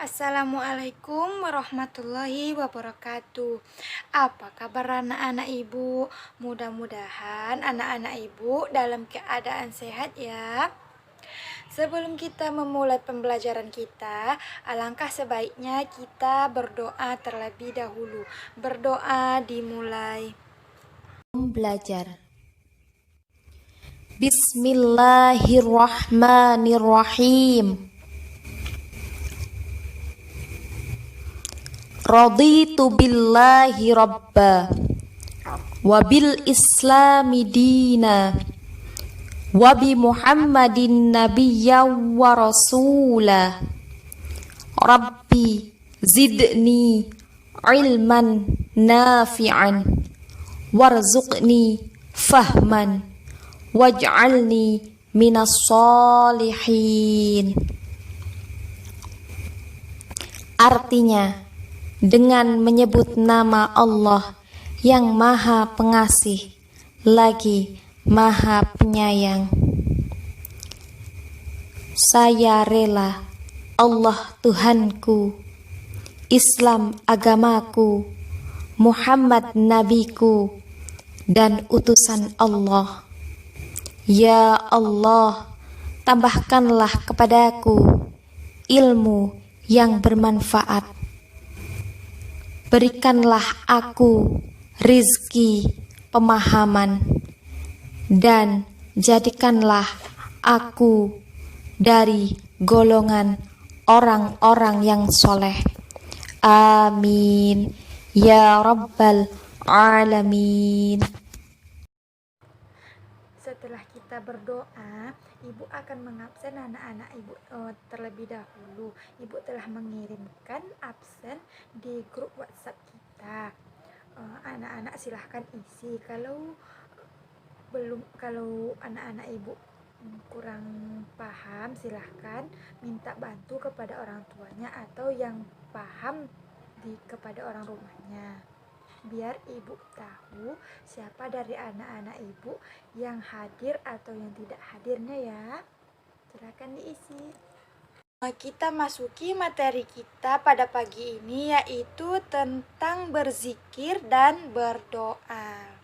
Assalamualaikum warahmatullahi wabarakatuh. Apa kabar anak-anak ibu? Mudah-mudahan anak-anak ibu dalam keadaan sehat ya. Sebelum kita memulai pembelajaran kita, alangkah sebaiknya kita berdoa terlebih dahulu. Berdoa dimulai. Belajar. Bismillahirrahmanirrahim. Raditu billahi rabba wa bil islami dina wa bi muhammadin nabiyya wa rasula. Rabbi zidni ilman nafi'an warzuqni fahman waj'alni minas solihin. Artinya, dengan menyebut nama Allah yang Maha Pengasih lagi Maha Penyayang, saya rela Allah Tuhanku, Islam agamaku, Muhammad nabiku dan utusan Allah. Ya Allah, tambahkanlah kepadaku ilmu yang bermanfaat. Berikanlah aku rizki pemahaman dan jadikanlah aku dari golongan orang-orang yang soleh. Amin ya rabbal alamin. Setelah kita berdoa, ibu akan mengabsen anak-anak ibu terlebih dahulu. Ibu telah mengirimkan absen di grup WhatsApp kita. Anak-anak silahkan isi. Kalau anak-anak ibu kurang paham, silahkan minta bantu kepada orang tuanya atau yang paham kepada orang rumahnya, biar ibu tahu siapa dari anak-anak ibu yang hadir atau yang tidak hadirnya ya. Silakan diisi. Kita masuki materi kita pada pagi ini, yaitu tentang berzikir dan berdoa.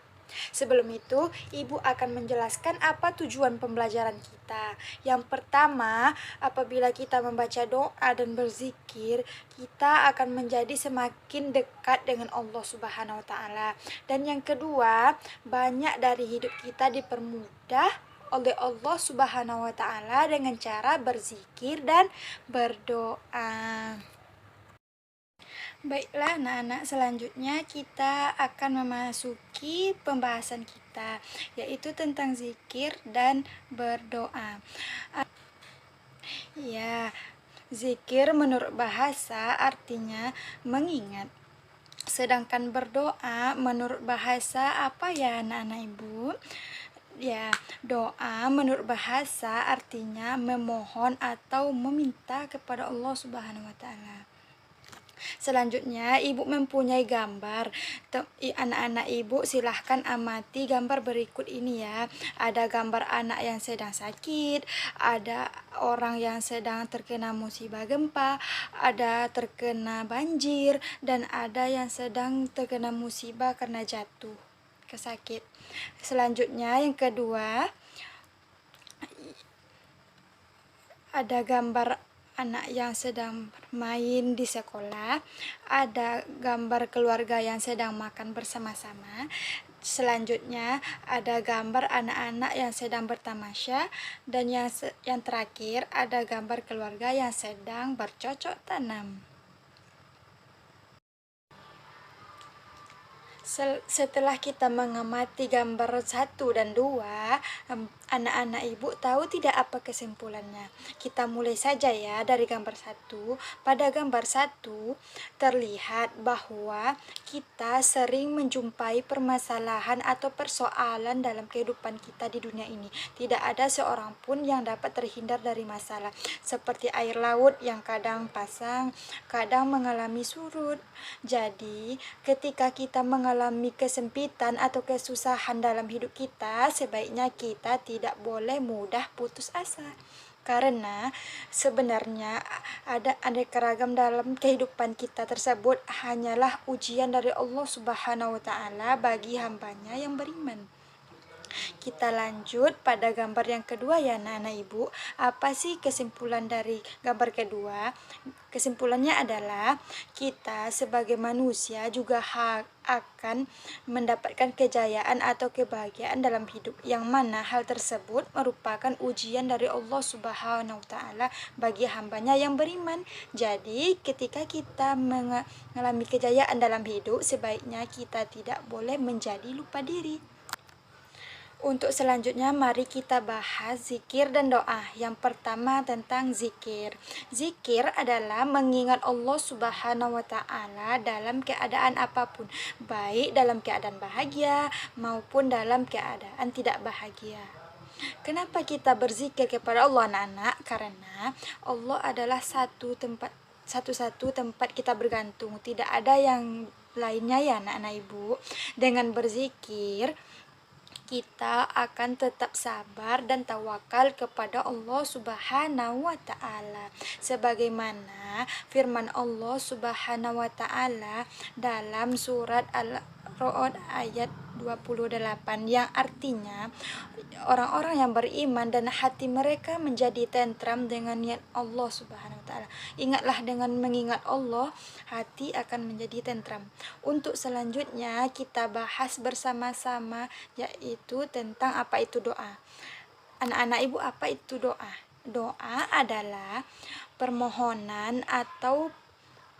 Sebelum itu, ibu akan menjelaskan apa tujuan pembelajaran kita. Yang pertama, apabila kita membaca doa dan berzikir, kita akan menjadi semakin dekat dengan Allah Subhanahu wa Ta'ala. Dan yang kedua, banyak dari hidup kita dipermudah oleh Allah Subhanahu wa Ta'ala dengan cara berzikir dan berdoa. Baiklah anak-anak, selanjutnya kita akan memasuki pembahasan kita, yaitu tentang zikir dan berdoa. Ya, zikir menurut bahasa artinya mengingat. Sedangkan berdoa menurut bahasa apa ya anak-anak ibu? Ya, doa menurut bahasa artinya memohon atau meminta kepada Allah Subhanahu wa Ta'ala. Selanjutnya, ibu mempunyai gambar. Anak-anak ibu silahkan amati gambar berikut ini ya. Ada gambar anak yang sedang sakit, ada orang yang sedang terkena musibah gempa, ada terkena banjir, dan ada yang sedang terkena musibah karena jatuh kesakit. Selanjutnya, yang kedua, ada gambar anak yang sedang bermain di sekolah, ada gambar keluarga yang sedang makan bersama-sama. Selanjutnya ada gambar anak-anak yang sedang bertamasya, dan yang terakhir ada gambar keluarga yang sedang bercocok tanam. Setelah kita mengamati gambar 1 dan 2, anak-anak ibu tahu tidak apa kesimpulannya? Kita mulai saja ya dari gambar 1. Pada gambar 1 terlihat bahwa kita sering menjumpai permasalahan atau persoalan dalam kehidupan kita di dunia ini. Tidak ada seorang pun yang dapat terhindar dari masalah, seperti air laut yang kadang pasang, kadang mengalami surut. Jadi, ketika kita mengalami kesempitan atau kesusahan dalam hidup kita, sebaiknya kita tidak tidak boleh mudah putus asa. Karena sebenarnya ada aneka ragam dalam kehidupan kita tersebut hanyalah ujian dari Allah Subhanahu wa taala bagi hambanya yang beriman. Kita lanjut pada gambar yang kedua ya anak-anak ibu. Apa sih kesimpulan dari gambar kedua? Kesimpulannya adalah kita sebagai manusia juga akan mendapatkan kejayaan atau kebahagiaan dalam hidup, yang mana hal tersebut merupakan ujian dari Allah Subhanahu wa taala bagi hambanya yang beriman. Jadi ketika kita mengalami kejayaan dalam hidup, sebaiknya kita tidak boleh menjadi lupa diri. Untuk selanjutnya mari kita bahas zikir dan doa. Yang pertama tentang zikir. Zikir adalah mengingat Allah Subhanahu wa taala dalam keadaan apapun, baik dalam keadaan bahagia maupun dalam keadaan tidak bahagia. Kenapa kita berzikir kepada Allah anak-anak? Karena Allah adalah satu-satu tempat kita bergantung, tidak ada yang lainnya ya anak-anak ibu. Dengan berzikir kita akan tetap sabar dan tawakal kepada Allah Subhanahu wa taala. Sebagaimana firman Allah Subhanahu wa taala dalam surat Al-Ra'd ayat 28 yang artinya orang-orang yang beriman dan hati mereka menjadi tentram dengan niat Allah Subhanahu wa taala. Ingatlah, dengan mengingat Allah, hati akan menjadi tentram. Untuk selanjutnya kita bahas bersama-sama, yaitu tentang apa itu doa. Anak-anak ibu, apa itu doa? Doa adalah permohonan atau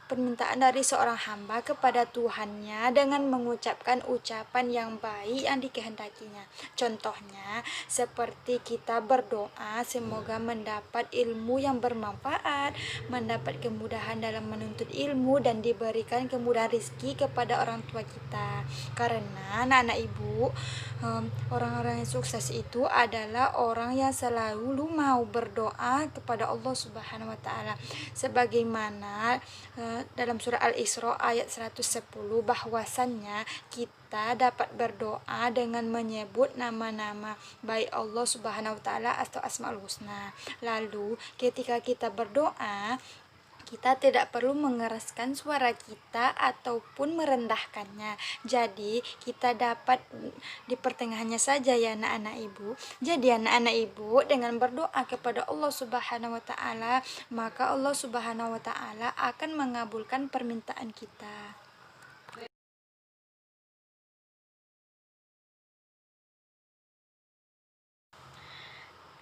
permintaan dari seorang hamba kepada Tuhannya dengan mengucapkan ucapan yang baik yang dikehendakinya. Contohnya seperti kita berdoa semoga mendapat ilmu yang bermanfaat, mendapat kemudahan dalam menuntut ilmu, dan diberikan kemudahan rezeki kepada orang tua kita. Karena anak-anak ibu, orang-orang yang sukses itu adalah orang yang selalu mau berdoa kepada Allah Subhanahu wa taala. Sebagaimana dalam surah Al-Isra ayat 110 bahwasannya kita dapat berdoa dengan menyebut nama-nama baik Allah Subhanahu wa taala atau Asmaul Husna. Lalu ketika kita berdoa, kita tidak perlu mengeraskan suara kita ataupun merendahkannya. Jadi kita dapat di pertengahannya saja ya anak-anak ibu. Jadi anak-anak ibu, dengan berdoa kepada Allah Subhanahu wa taala, maka Allah Subhanahu wa taala akan mengabulkan permintaan kita.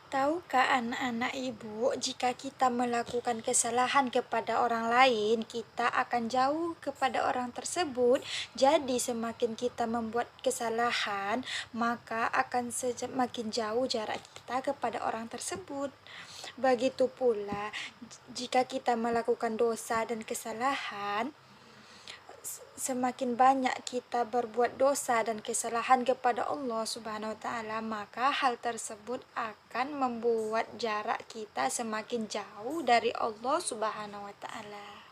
Tahukah anak-anak ibu, jika kita melakukan kesalahan kepada orang lain, kita akan jauh kepada orang tersebut. Jadi semakin kita membuat kesalahan, maka akan semakin jauh jarak kita kepada orang tersebut. Begitu pula jika kita melakukan dosa dan kesalahan, semakin banyak kita berbuat dosa dan kesalahan kepada Allah Subhanahu wa taala, maka hal tersebut akan membuat jarak kita semakin jauh dari Allah Subhanahu wa taala.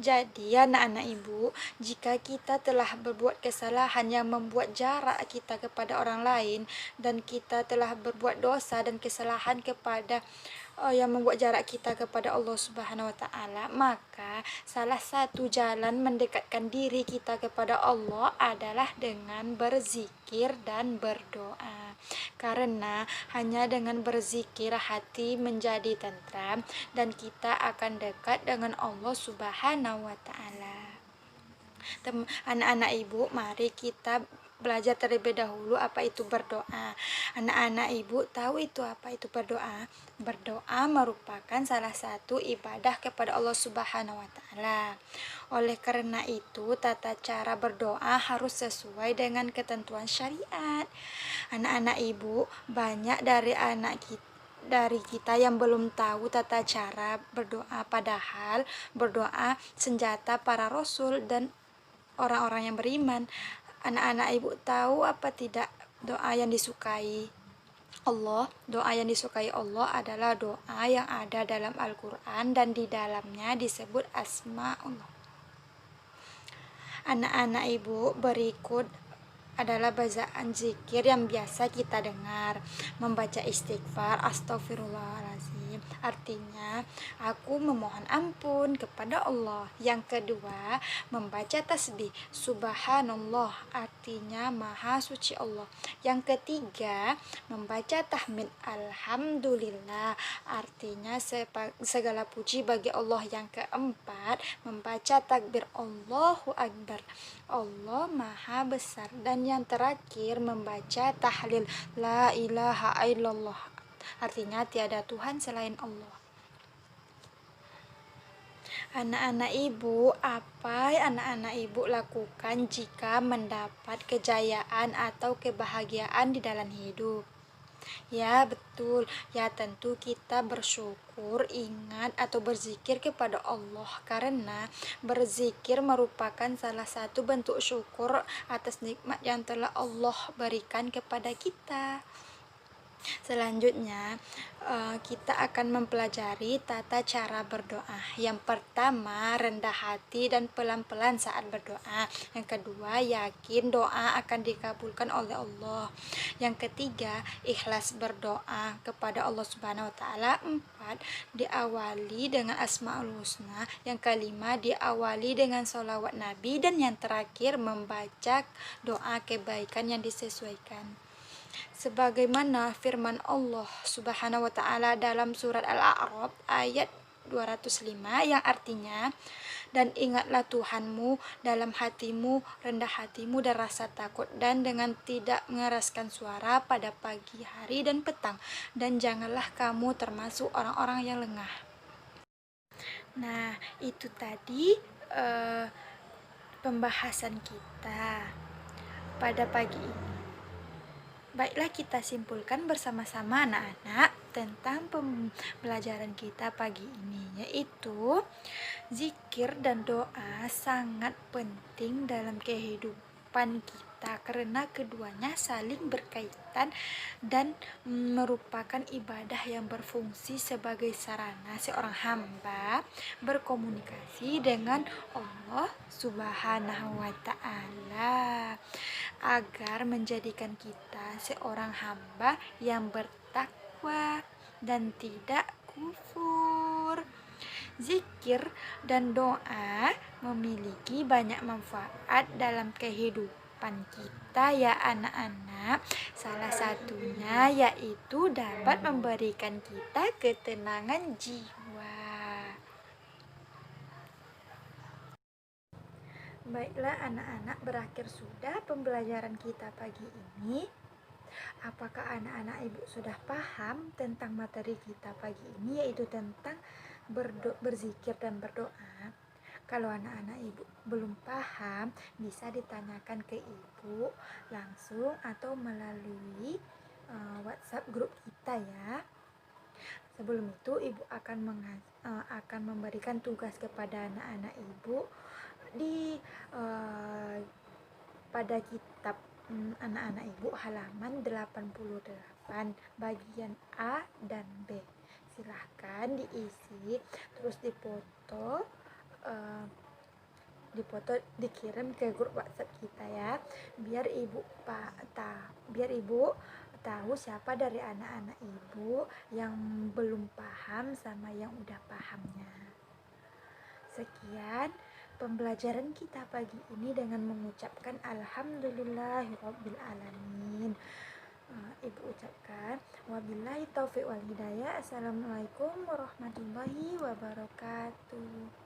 Jadi anak-anak ibu, jika kita telah berbuat kesalahan yang membuat jarak kita kepada orang lain, dan kita telah berbuat dosa dan kesalahan kepada yang membuat jarak kita kepada Allah Subhanahu wa taala, maka salah satu jalan mendekatkan diri kita kepada Allah adalah dengan berzikir dan berdoa. Karena hanya dengan berzikir hati menjadi tentram dan kita akan dekat dengan Allah Subhanahu wa taala. Anak-anak ibu, mari kita belajar terlebih dahulu apa itu berdoa. Anak-anak ibu tahu itu apa itu berdoa? Berdoa merupakan salah satu ibadah kepada Allah Subhanahu wa taala. Oleh karena itu, tata cara berdoa harus sesuai dengan ketentuan syariat. Anak-anak ibu, banyak dari kita yang belum tahu tata cara berdoa, padahal berdoa senjata para rasul dan orang-orang yang beriman. Anak-anak ibu tahu apa tidak doa yang disukai Allah? Doa yang disukai Allah adalah doa yang ada dalam Al-Quran dan di dalamnya disebut asma Allah. Anak-anak ibu, berikut adalah bacaan zikir yang biasa kita dengar. Membaca istighfar, astagfirullahaladzim, artinya aku memohon ampun kepada Allah. Yang kedua, membaca tasbih, subhanallah, artinya maha suci Allah. Yang ketiga, membaca tahmid, alhamdulillah, artinya segala puji bagi Allah. Yang keempat, membaca takbir, Allahu Akbar, Allah maha besar. Dan yang terakhir, membaca tahlil, la ilaha illallah, artinya tiada Tuhan selain Allah. Anak-anak ibu, apa anak-anak ibu lakukan jika mendapat kejayaan atau kebahagiaan di dalam hidup? Ya, betul. Ya, tentu kita bersyukur, ingat atau berzikir kepada Allah, karena berzikir merupakan salah satu bentuk syukur atas nikmat yang telah Allah berikan kepada kita. Selanjutnya, kita akan mempelajari tata cara berdoa. Yang pertama, rendah hati dan pelan-pelan saat berdoa. Yang kedua, yakin doa akan dikabulkan oleh Allah. Yang ketiga, ikhlas berdoa kepada Allah Subhanahu wa taala. Empat, diawali dengan Asmaul Husna. Yang kelima, diawali dengan sholawat Nabi. Dan yang terakhir, membaca doa kebaikan yang disesuaikan. Sebagaimana firman Allah Subhanahu wa taala dalam surat Al-A'raf ayat 205 yang artinya, dan ingatlah Tuhanmu dalam hatimu, rendah hatimu dan rasa takut, dan dengan tidak mengeraskan suara pada pagi hari dan petang, dan janganlah kamu termasuk orang-orang yang lengah. Nah, itu tadi pembahasan kita pada pagi ini. Baiklah, kita simpulkan bersama-sama anak-anak tentang pembelajaran kita pagi ini, yaitu zikir dan doa sangat penting dalam kehidupan kita karena keduanya saling berkaitan dan merupakan ibadah yang berfungsi sebagai sarana seorang hamba berkomunikasi dengan Allah Subhanahu wa taala, agar menjadikan kita seorang hamba yang bertakwa dan tidak kufur. Zikir dan doa memiliki banyak manfaat dalam kehidupan kita ya anak-anak. Salah satunya yaitu dapat memberikan kita ketenangan jiwa. Baiklah anak-anak, berakhir sudah pembelajaran kita pagi ini. Apakah anak-anak ibu sudah paham tentang materi kita pagi ini, yaitu tentang berzikir dan berdoa? Kalau anak-anak ibu belum paham, bisa ditanyakan ke ibu langsung atau melalui WhatsApp grup kita ya. Sebelum itu ibu akan memberikan tugas kepada anak-anak ibu di pada kitab anak-anak ibu halaman 88 bagian A dan B. Silahkan diisi, terus difoto, dikirim ke grup WhatsApp kita ya, biar ibu tahu siapa dari anak-anak ibu yang belum paham sama yang udah pahamnya. Sekian pembelajaran kita pagi ini dengan mengucapkan alhamdulillahirabbil alamin. Ibu ucapkan wabillahi taufiq wal hidayah. Assalamualaikum warahmatullahi wabarakatuh.